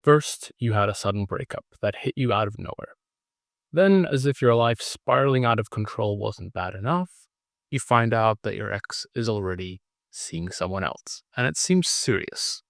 First, you had a sudden breakup that hit you out of nowhere. Then, as if your life spiraling out of control wasn't bad enough, you find out that your ex is already seeing someone else, and it seems serious.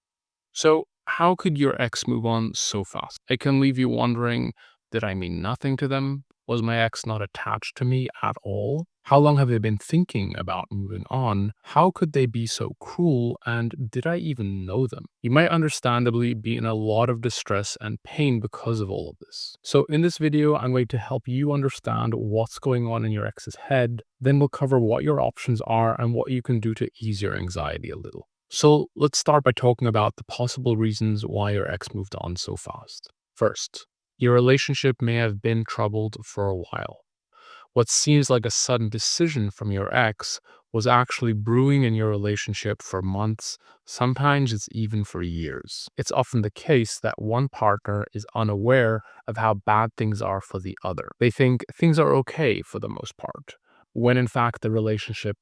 So, how could your ex move on so fast? It can leave you wondering, did I mean nothing to them? Was my ex not attached to me at all? How long have they been thinking about moving on? How could they be so cruel? And did I even know them? You might understandably be in a lot of distress and pain because of all of this. So in this video, I'm going to help you understand what's going on in your ex's head. Then we'll cover what your options are and what you can do to ease your anxiety a little. So let's start by talking about the possible reasons why your ex moved on so fast. First, your relationship may have been troubled for a while. What seems like a sudden decision from your ex was actually brewing in your relationship for months, sometimes it's even for years. It's often the case that one partner is unaware of how bad things are for the other. They think things are okay for the most part, when in fact the relationship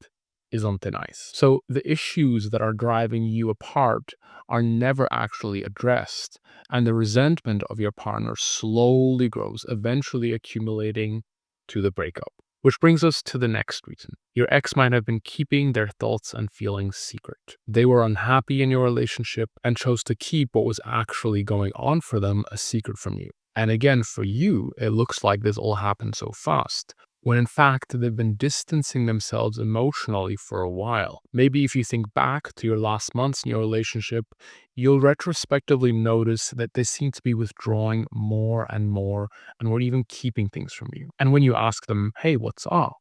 isn't thin ice. So the issues that are driving you apart are never actually addressed, and the resentment of your partner slowly grows, eventually accumulating to the breakup. Which brings us to the next reason. Your ex might have been keeping their thoughts and feelings secret. They were unhappy in your relationship and chose to keep what was actually going on for them a secret from you. And again, for you, it looks like this all happened so fast, when in fact they've been distancing themselves emotionally for a while. Maybe if you think back to your last months in your relationship, you'll retrospectively notice that they seem to be withdrawing more and more and were even keeping things from you. And when you ask them, hey, what's up?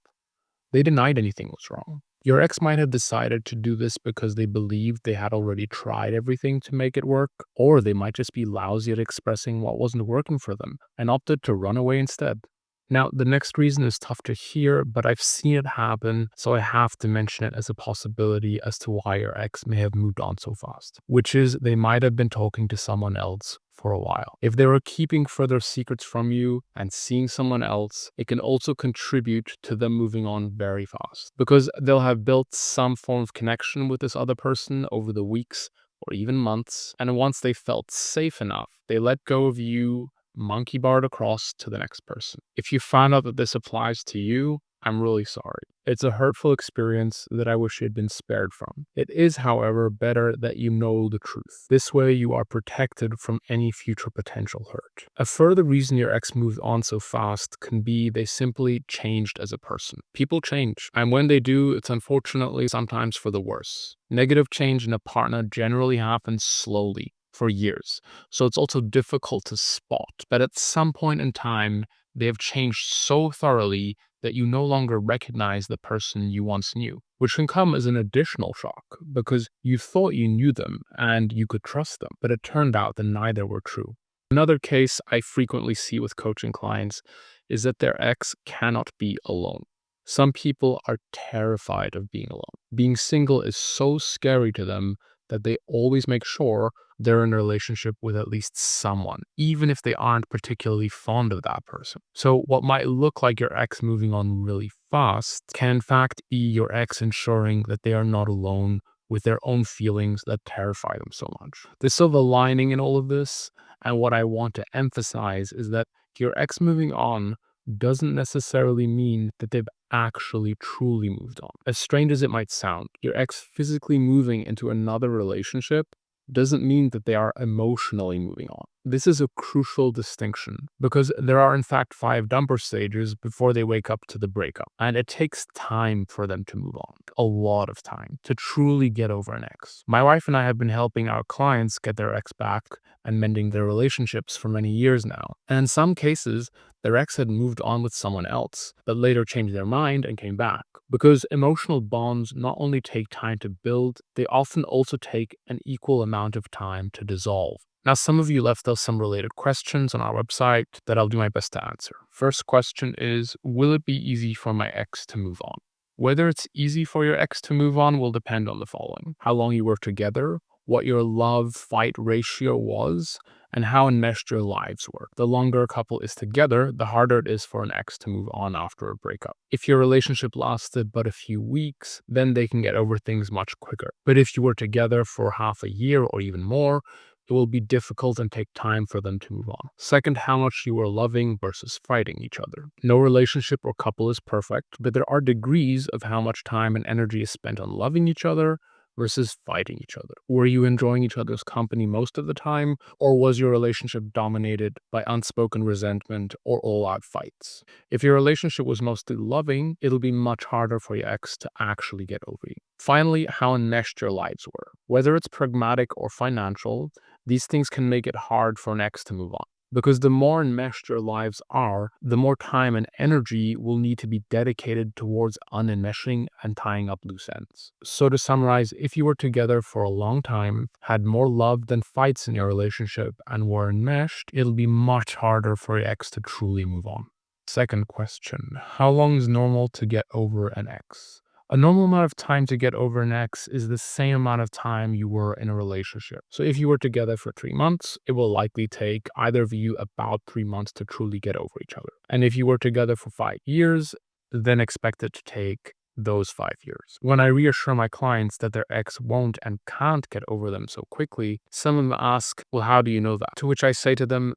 They denied anything was wrong. Your ex might have decided to do this because they believed they had already tried everything to make it work, or they might just be lousy at expressing what wasn't working for them and opted to run away instead. Now, the next reason is tough to hear, but I've seen it happen, so I have to mention it as a possibility as to why your ex may have moved on so fast, which is they might have been talking to someone else for a while. If they were keeping further secrets from you and seeing someone else, it can also contribute to them moving on very fast, because they'll have built some form of connection with this other person over the weeks or even months, and once they felt safe enough, they let go of you, monkey barred across to the next person. If you find out that this applies to you, I'm really sorry. It's a hurtful experience that I wish you had been spared from. It is, however, better that you know the truth. This way you are protected from any future potential hurt. A further reason your ex moved on so fast can be they simply changed as a person. People change, and when they do, it's unfortunately sometimes for the worse. Negative change in a partner generally happens slowly, for years, so it's also difficult to spot. But at some point in time, they have changed so thoroughly that you no longer recognize the person you once knew, which can come as an additional shock because you thought you knew them and you could trust them, but it turned out that neither were true. Another case I frequently see with coaching clients is that their ex cannot be alone. Some people are terrified of being alone. Being single is so scary to them that they always make sure they're in a relationship with at least someone, even if they aren't particularly fond of that person. So what might look like your ex moving on really fast can in fact be your ex ensuring that they are not alone with their own feelings that terrify them so much. There's silver lining in all of this, and what I want to emphasize is that your ex moving on doesn't necessarily mean that they've actually truly moved on. As strange as it might sound, your ex physically moving into another relationship doesn't mean that they are emotionally moving on. This is a crucial distinction because there are in fact 5 dumper stages before they wake up to the breakup, and it takes time for them to move on, a lot of time, to truly get over an ex. My wife and I have been helping our clients get their ex back and mending their relationships for many years now, and in some cases, their ex had moved on with someone else, but later changed their mind and came back. Because emotional bonds not only take time to build, they often also take an equal amount of time to dissolve. Now, some of you left us some related questions on our website that I'll do my best to answer. First question is, will it be easy for my ex to move on? Whether it's easy for your ex to move on will depend on the following: how long you were together, what your love-fight ratio was, and how enmeshed your lives were. The longer a couple is together, the harder it is for an ex to move on after a breakup. If your relationship lasted but a few weeks, then they can get over things much quicker. But if you were together for half a year or even more, it will be difficult and take time for them to move on. Second, how much you are loving versus fighting each other. No relationship or couple is perfect, but there are degrees of how much time and energy is spent on loving each other versus fighting each other. Were you enjoying each other's company most of the time, or was your relationship dominated by unspoken resentment or all-out fights? If your relationship was mostly loving, it'll be much harder for your ex to actually get over you. Finally, how enmeshed your lives were. Whether it's pragmatic or financial, these things can make it hard for an ex to move on. Because the more enmeshed your lives are, the more time and energy will need to be dedicated towards unenmeshing and tying up loose ends. So to summarize, if you were together for a long time, had more love than fights in your relationship, and were enmeshed, it'll be much harder for your ex to truly move on. Second question, how long is normal to get over an ex? A normal amount of time to get over an ex is the same amount of time you were in a relationship. So if you were together for 3 months, it will likely take either of you about 3 months to truly get over each other. And if you were together for 5 years, then expect it to take those 5 years. When I reassure my clients that their ex won't and can't get over them so quickly, some of them ask, well, how do you know that? To which I say to them,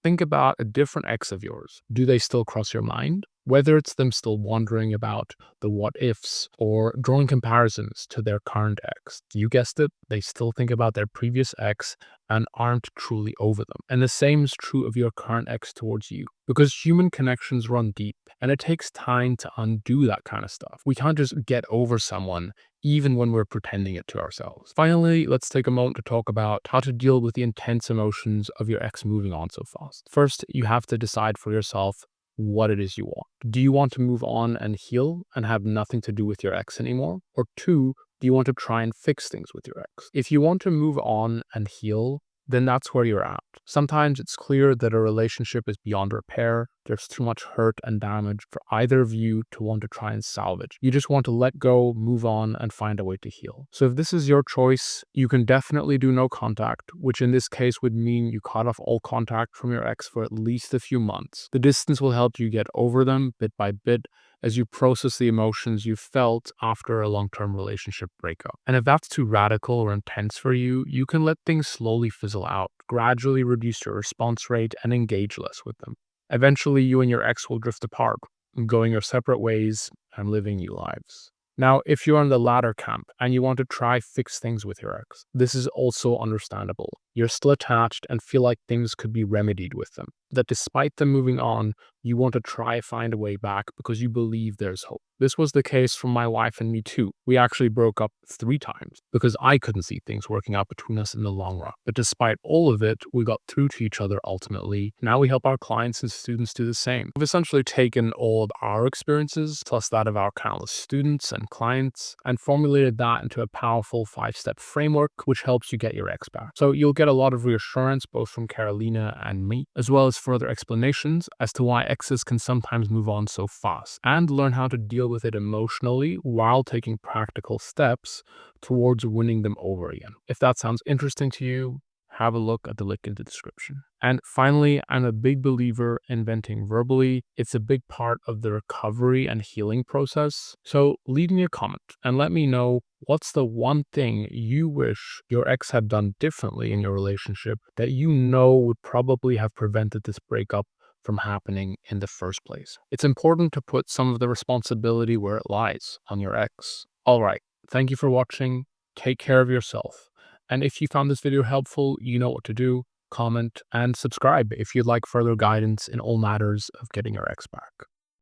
think about a different ex of yours. Do they still cross your mind? Whether it's them still wondering about the what ifs or drawing comparisons to their current ex. You guessed it, they still think about their previous ex and aren't truly over them. And the same is true of your current ex towards you. Because human connections run deep and it takes time to undo that kind of stuff. We can't just get over someone even when we're pretending it to ourselves. Finally, let's take a moment to talk about how to deal with the intense emotions of your ex moving on so fast. First, you have to decide for yourself what it is you want. Do you want to move on and heal and have nothing to do with your ex anymore? Or two, do you want to try and fix things with your ex? If you want to move on and heal, then that's where you're at. Sometimes it's clear that a relationship is beyond repair. There's too much hurt and damage for either of you to want to try and salvage. You just want to let go, move on, and find a way to heal. So if this is your choice, you can definitely do no contact, which in this case would mean you cut off all contact from your ex for at least a few months. The distance will help you get over them bit by bit as you process the emotions you felt after a long-term relationship breakup. And if that's too radical or intense for you, you can let things slowly fizzle out, gradually reduce your response rate, and engage less with them. Eventually, you and your ex will drift apart, going your separate ways and living new lives. Now, if you're in the latter camp and you want to try fix things with your ex, this is also understandable. You're still attached and feel like things could be remedied with them. That despite them moving on, you want to try find a way back because you believe there's hope. This was the case for my wife and me too. We actually broke up 3 times because I couldn't see things working out between us in the long run. But despite all of it, we got through to each other ultimately. Now we help our clients and students do the same. We've essentially taken all of our experiences, plus that of our countless students and clients, and formulated that into a powerful 5-step framework which helps you get your ex back. So you'll get a lot of reassurance both from Carolina and me, as well as further explanations as to why exes can sometimes move on so fast, and learn how to deal with it emotionally while taking practical steps towards winning them over again. If that sounds interesting to you, have a look at the link in the description. And finally, I'm a big believer in venting verbally. It's a big part of the recovery and healing process. So leave me a comment and let me know what's the one thing you wish your ex had done differently in your relationship that you know would probably have prevented this breakup from happening in the first place. It's important to put some of the responsibility where it lies, on your ex. All right, thank you for watching. Take care of yourself. And if you found this video helpful, you know what to do. Comment and subscribe if you'd like further guidance in all matters of getting your ex back.